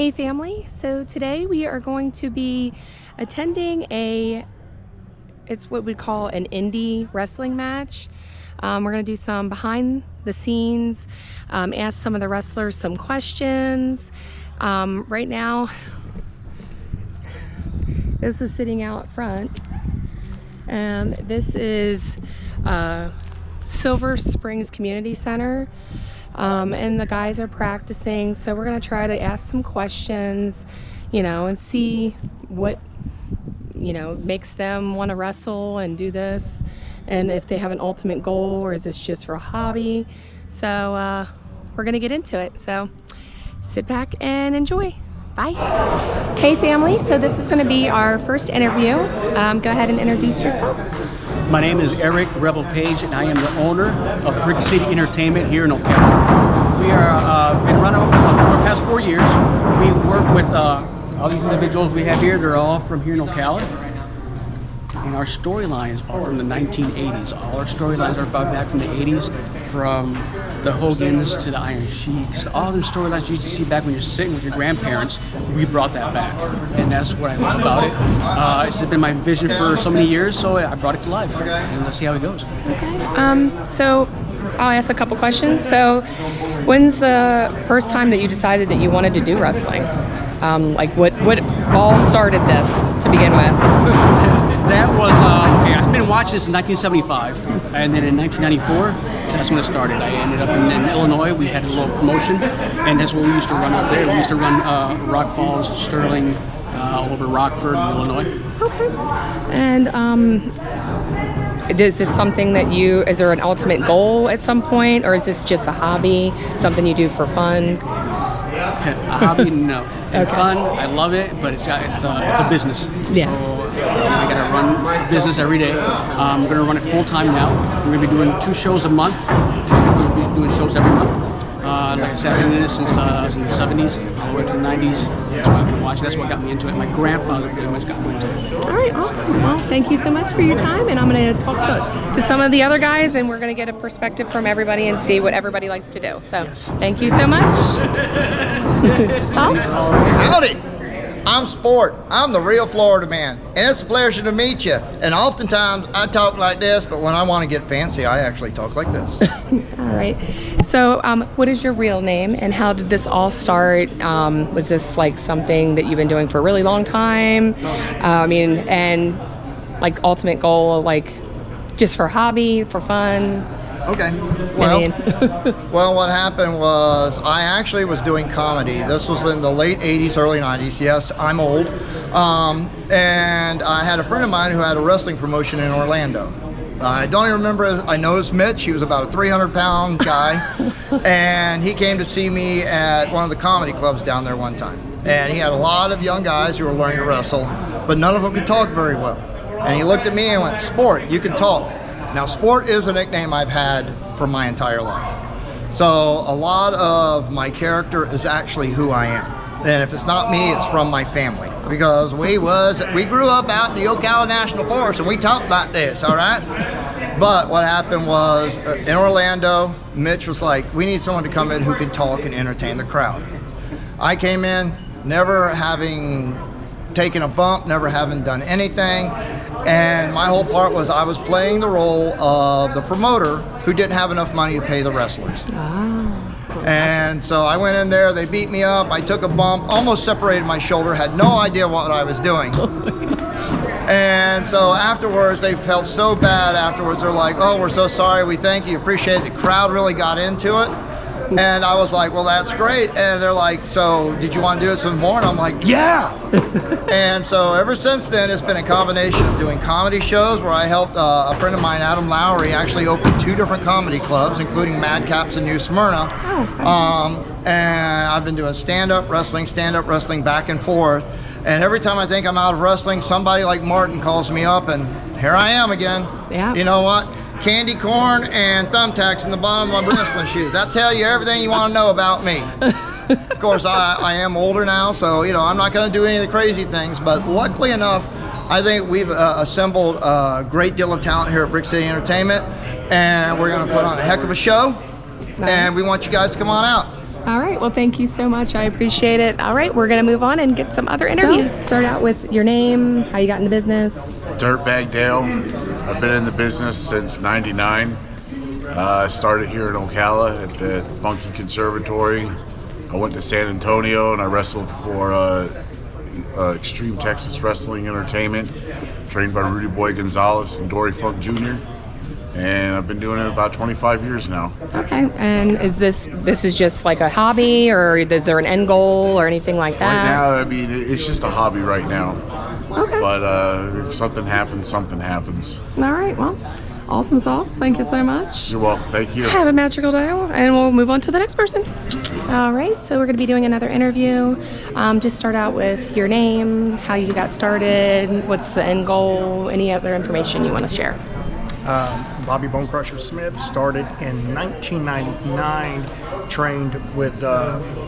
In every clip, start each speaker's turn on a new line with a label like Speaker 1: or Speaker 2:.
Speaker 1: Hey family, so today we are going to be attending it's what we call an indie wrestling match. We're going to do some behind the scenes, ask some of the wrestlers some questions. Right now, this is sitting out front. This is Silver Springs Community Center. And the guys are practicing, so we're going to try to ask some questions, and see what, makes them want to wrestle and do this, and if they have an ultimate goal or is this just for a hobby. So we're going to get into it, so sit back and enjoy. Bye. Hey family, so this is going to be our first interview. Go ahead and introduce yourself.
Speaker 2: My name is Eric Rebel Page, and I am the owner of Brick City Entertainment here in Ocala. We are been running for the past 4 years. We work with all these individuals we have here. They're all from here in Ocala. And our storylines are from the 1980s. All our storylines are about back from the 80s, from the Hogans to the Iron Sheiks. All them storylines you used to see back when you're sitting with your grandparents, we brought that back. And that's what I love about it. It's been my vision for so many years, so I brought it to life. And let's see how it goes.
Speaker 1: Okay. So I'll ask a couple questions. So when's the first time that you decided that you wanted to do wrestling? What all started this to begin with?
Speaker 2: That was, I've been watching this in 1975, and then in 1994, that's when it started. I ended up in Illinois. We had a little promotion, and that's what we used to run out there. We used to run Rock Falls, Sterling, over Rockford, Illinois.
Speaker 1: Okay. And is this something that is there an ultimate goal at some point, or is this just a hobby, something you do for fun?
Speaker 2: A hobby, no. And okay. Fun, I love it, but it's a business.
Speaker 1: Yeah.
Speaker 2: So I gotta run business every day. I'm gonna run it full time now. We're gonna be doing 2 shows a month. We're gonna be doing shows every month. Like I said, I've been doing this since I was in the 70s, all the way to the 90s. That's what I've been watching. That's what got me into it. My grandfather pretty much got me into it.
Speaker 1: All right, awesome. Well, thank you so much for your time, and I'm going to talk to some of the other guys, and we're going to get a perspective from everybody and see what everybody likes to do. So, thank you so much. Tom?
Speaker 3: Howdy. I'm Sport. I'm the real Florida man, and it's a pleasure to meet you. And oftentimes I talk like this, but when I want to get fancy, I actually talk like this.
Speaker 1: All right. So, what is your real name, and how did this all start? Was this like something that you've been doing for a really long time? And like ultimate goal, like just for hobby, for fun?
Speaker 3: Okay. Well, what happened was I actually was doing comedy. This was in the late 80s, early 90s. Yes, I'm old. And I had a friend of mine who had a wrestling promotion in Orlando. I don't even remember. I know it's Mitch. He was about a 300-pound guy. And he came to see me at one of the comedy clubs down there one time. And he had a lot of young guys who were learning to wrestle, but none of them could talk very well. And he looked at me and went, "Sport, you can talk." Now, Sport is a nickname I've had for my entire life. So a lot of my character is actually who I am. And if it's not me, it's from my family. Because we grew up out in the Ocala National Forest, and we talked like this, all right? But what happened was, in Orlando, Mitch was like, we need someone to come in who can talk and entertain the crowd. I came in, never having taken a bump, never having done anything. And my whole part was I was playing the role of the promoter who didn't have enough money to pay the wrestlers. And so I went in there, they beat me up, I took a bump, almost separated my shoulder, had no idea what I was doing. And so afterwards, they felt so bad afterwards. They're like, "Oh, we're so sorry, we thank you, appreciate it." The crowd really got into it. And I was like, "Well, that's great." And they're like, "So did you want to do it some more?" And I'm like, "Yeah." And so ever since then, it's been a combination of doing comedy shows where I helped a friend of mine, Adam Lowry, actually open 2 different comedy clubs, including Madcaps in New Smyrna. And I've been doing stand-up wrestling back and forth. And every time I think I'm out of wrestling, somebody like Martin calls me up, and here I am again.
Speaker 1: Yeah.
Speaker 3: You know what? Candy corn and thumbtacks in the bottom of my wrestling shoes. That tell you everything you want to know about me. Of course, I am older now, so I'm not going to do any of the crazy things. But luckily enough, I think we've assembled a great deal of talent here at Brick City Entertainment, and we're going to put on a heck of a show. And we want you guys to come on out.
Speaker 1: All right. Well, thank you so much. I appreciate it. All right. We're going to move on and get some other interviews. So, start out with your name, how you got in the business.
Speaker 4: Dirtbag Dale. I've been in the business since '99. I started here in Ocala at the Funky Conservatory. I went to San Antonio and I wrestled for Extreme Texas Wrestling Entertainment, trained by Rudy Boy Gonzalez and Dory Funk Jr. And I've been doing it about 25 years now.
Speaker 1: Okay. And is this is just like a hobby, or is there an end goal or anything like that?
Speaker 4: Right now, I mean, it's just a hobby right now.
Speaker 1: Okay.
Speaker 4: But if something happens, something happens.
Speaker 1: All right. Well, awesome sauce. Thank you so much.
Speaker 4: You're welcome. Thank you.
Speaker 1: Have a magical day, and we'll move on to the next person. All right. So we're going to be doing another interview. Just start out with your name, how you got started, what's the end goal, any other information you want to share.
Speaker 5: Bobby Bonecrusher Smith started in 1999, trained with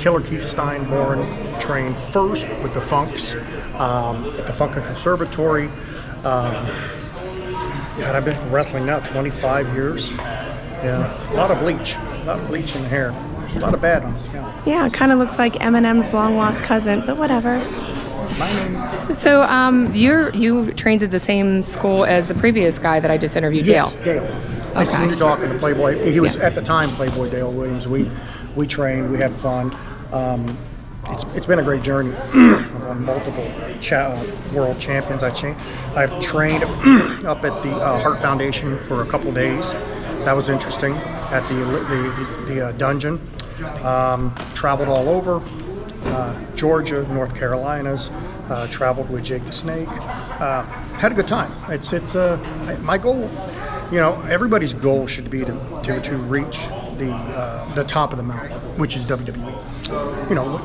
Speaker 5: Killer Keith Steinborn, trained first with the Funks at the Funkin' Conservatory. God, I've been wrestling now 25 years. Yeah, a lot of bleach in the hair, a lot of bad on the scalp.
Speaker 1: Yeah, it kind of looks like Eminem's long lost cousin, but whatever.
Speaker 5: My name.
Speaker 1: So you trained at the same school as the previous guy that I just interviewed,
Speaker 5: Yes,
Speaker 1: Dale.
Speaker 5: Dale. I
Speaker 1: Okay.
Speaker 5: see you talking to Playboy. He was
Speaker 1: Yeah.
Speaker 5: at the time Playboy Dale Williams. We trained. We had fun. It's been a great journey. I've won multiple world champions. I've trained up at the Heart Foundation for a couple days. That was interesting at the dungeon. Traveled all over. Georgia, North Carolinas, traveled with Jake the Snake. Had a good time. It's my goal. You know, everybody's goal should be to reach the top of the mountain, which is WWE. You know,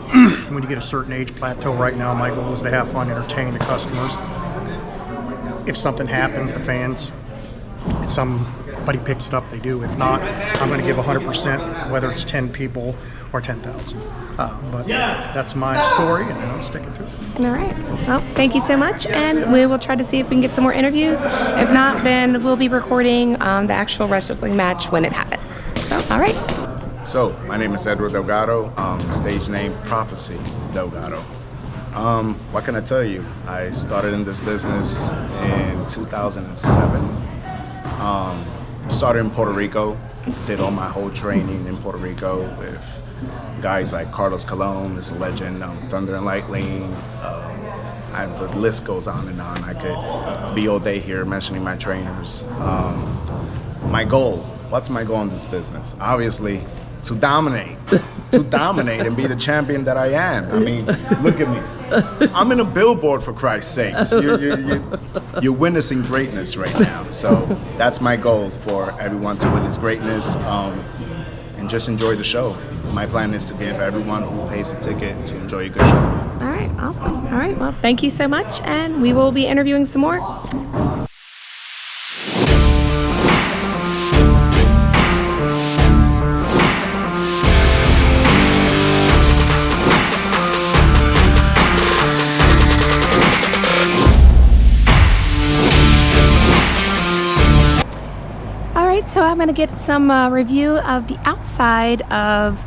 Speaker 5: when you get a certain age plateau right now, my goal is to have fun, entertain the customers. If something happens, the fans, if somebody picks it up, they do. If not, I'm going to give 100%, whether it's 10 people or 10,000. But that's my story, and I'm sticking to it.
Speaker 1: All right. Well, thank you so much, and we will try to see if we can get some more interviews. If not, then we'll be recording the actual wrestling match when it happens. So, all right.
Speaker 6: So, my name is Edward Delgado, stage name Prophecy Delgado. What can I tell you? I started in this business in 2007. Started in Puerto Rico, did all my whole training in Puerto Rico with guys like Carlos Colon, is a legend, Thunder and Lightning. The list goes on and on. I could be all day here mentioning my trainers. My goal, what's my goal in this business? Obviously, to dominate and be the champion that I am. I mean, look at me. I'm in a billboard, for Christ's sakes. You're witnessing greatness right now. So that's my goal, for everyone to witness greatness and just enjoy the show. My plan is to give everyone who pays a ticket to enjoy a good show.
Speaker 1: All right. Awesome. All right. Well, thank you so much, and we will be interviewing some more. So I'm going to get some review of the outside of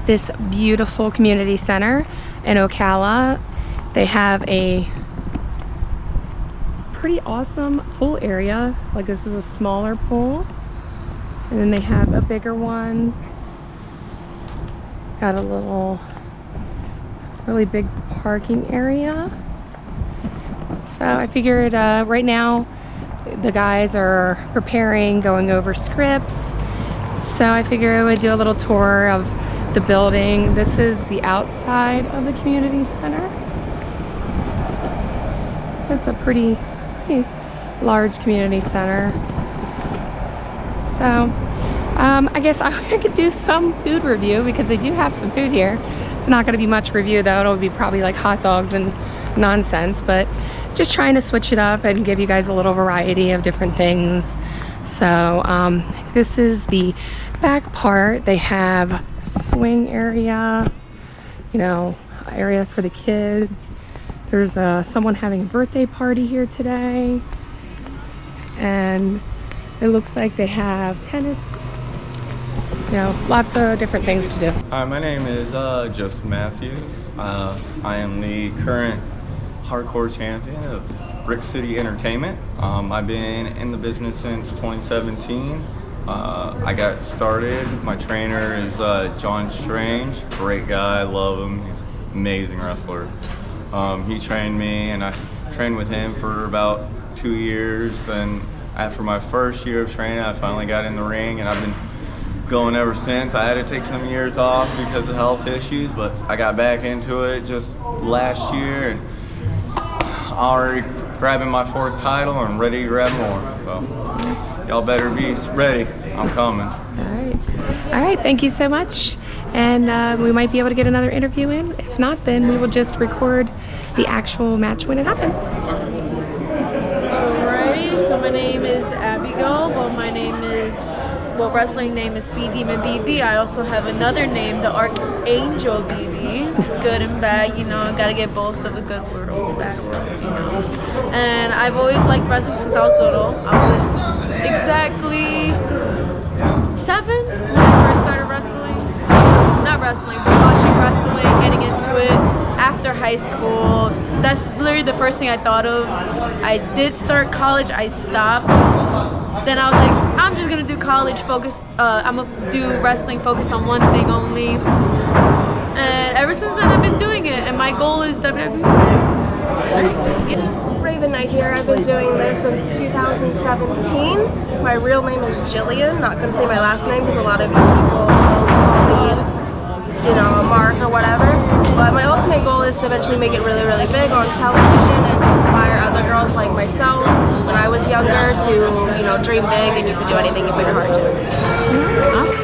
Speaker 1: this beautiful community center in Ocala. They have a pretty awesome pool area. Like, this is a smaller pool, and then they have a bigger one. Got a little really big parking area. So I figured right now the guys are preparing, going over scripts. So I figured I would do a little tour of the building. This is the outside of the community center. It's a pretty large community center. So I guess I could do some food review, because they do have some food here. It's not going to be much review though. It'll be probably like hot dogs and nonsense, but just trying to switch it up and give you guys a little variety of different things. So this is the back part. They have swing area, you know, area for the kids. There's someone having a birthday party here today, and it looks like they have tennis lots of different things to do.
Speaker 7: Hi, my name is Joseph Matthews. I am the current hardcore champion of Brick City Entertainment. I've been in the business since 2017. I got started. My trainer is John Strange. Great guy, I love him. He's an amazing wrestler. He trained me, and I trained with him for about 2 years. And after my first year of training, I finally got in the ring, and I've been going ever since. I had to take some years off because of health issues, but I got back into it just last year, and already grabbing my 4th title and ready to grab more. So y'all better be ready. I'm coming.
Speaker 1: All right, thank you so much. And we might be able to get another interview in. If not, then we will just record the actual match when it happens.
Speaker 8: Alrighty, so my name is Abigail. Wrestling name is Speed Demon BB. I also have another name, the Archangel BB. Good and bad, gotta get both of the good world and the bad world, And I've always liked wrestling since I was little. I was exactly 7 when I first started wrestling. Not wrestling, but watching wrestling, getting into it after high school. That's literally the first thing I thought of. I did start college, I stopped. Then I was like, I'm just gonna do college focus. I'm gonna do wrestling focus on one thing only. And ever since then, I've been doing it. And my goal is WWE.
Speaker 9: Raven Knight here. I've been doing this since 2017. My real name is Jillian. Not gonna say my last name because a lot of people call me, a Mark or whatever. But my ultimate goal is to eventually make it really, really big on television and to inspire other girls like myself when I was younger to, dream big, and you can do anything you put your heart to.
Speaker 1: Awesome.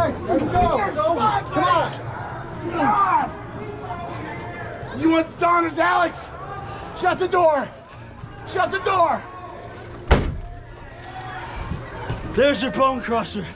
Speaker 10: Let's go. Come on. You want Donna's, Alex? Shut the door. Shut the door.
Speaker 11: There's your bone crusher.